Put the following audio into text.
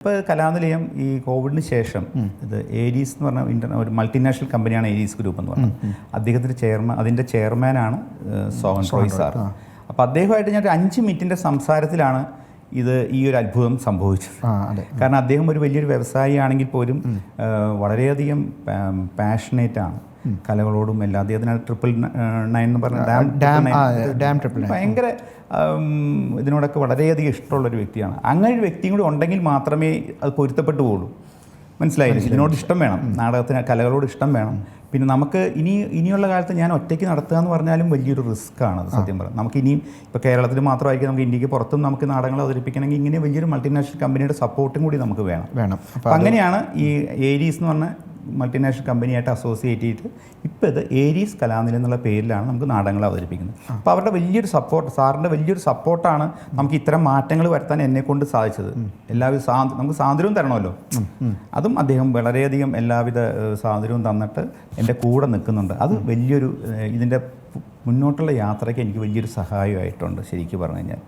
ഇപ്പോൾ കലാനിലയം ഈ കോവിഡിന് ശേഷം ഇത് ഏരീസ് എന്ന് പറഞ്ഞ ഒരു മൾട്ടിനാഷണൽ കമ്പനിയാണ് ഏരീസ് ഗ്രൂപ്പ് എന്ന് പറഞ്ഞത്. അദ്ദേഹത്തിൻ്റെ അതിൻ്റെ ചെയർമാനാണ് സോഹൻ റോയ് സാർ. അപ്പോൾ അദ്ദേഹമായിട്ട് ഞാൻ 5 മിനിറ്റിൻ്റെ സംസാരത്തിലാണ് ഈ ഒരു അത്ഭുതം സംഭവിച്ചത്. കാരണം അദ്ദേഹം ഒരു വലിയൊരു വ്യവസായി ആണെങ്കിൽ പോലും വളരെയധികം പാഷനേറ്റ് ആണ് കലകളോടും എല്ലാം. അദ്ദേഹത്തിന് 999 എന്ന് പറഞ്ഞ ഭയങ്കര ഇതിനോടൊക്കെ വളരെയധികം ഇഷ്ടമുള്ളൊരു വ്യക്തിയാണ്. അങ്ങനെ ഒരു വ്യക്തിയും കൂടി ഉണ്ടെങ്കിൽ മാത്രമേ അത് പൊരുത്തപ്പെട്ടു പോകുള്ളൂ. മനസ്സിലായില്ല? ഇതിനോട് ഇഷ്ടം വേണം, നാടകത്തിന് കലകളോട് ഇഷ്ടം വേണം. പിന്നെ നമുക്ക് ഇനിയുള്ള കാലത്ത് ഞാൻ ഒറ്റയ്ക്ക് നടത്തുക എന്ന് പറഞ്ഞാലും വലിയൊരു റിസ്ക്കാണ് അത്. സത്യം പറയാം, നമുക്ക് ഇനിയും ഇപ്പോൾ കേരളത്തിൽ മാത്രമായിരിക്കും, നമുക്ക് ഇന്ത്യക്ക് പുറത്തും നമുക്ക് നാടകങ്ങൾ അവതരിപ്പിക്കണമെങ്കിൽ ഇങ്ങനെ വലിയൊരു മൾട്ടിനാഷണൽ കമ്പനിയുടെ സപ്പോർട്ടും കൂടി നമുക്ക് വേണം. അപ്പോൾ അങ്ങനെയാണ് ഈ ഏരീസ് എന്ന് പറഞ്ഞ മൾട്ടിനാഷണൽ കമ്പനിയായിട്ട് അസോസിയേറ്റ് ചെയ്തിട്ട് ഇപ്പോൾ ഇത് ഏരീസ് കലാനിലയം എന്നുള്ള പേരിലാണ് നമുക്ക് നാടകങ്ങൾ അവതരിപ്പിക്കുന്നത്. അപ്പോൾ അവരുടെ വലിയൊരു സപ്പോർട്ട്, സാറിൻ്റെ വലിയൊരു സപ്പോർട്ടാണ് നമുക്ക് ഇത്തരം മാറ്റങ്ങൾ വരുത്താൻ എന്നെക്കൊണ്ട് സാധിച്ചത്. എല്ലാവിധ നമുക്ക് സ്വാതന്ത്ര്യവും തരണമല്ലോ, അതും അദ്ദേഹം വളരെയധികം എല്ലാവിധ സ്വാതന്ത്ര്യവും തന്നിട്ട് എൻ്റെ കൂടെ നിൽക്കുന്നുണ്ട്. അത് വലിയൊരു ഇതിൻ്റെ മുന്നോട്ടുള്ള യാത്രയ്ക്ക് എനിക്ക് വലിയൊരു സഹായമായിട്ടുണ്ട് ശരിക്കും പറഞ്ഞു കഴിഞ്ഞാൽ.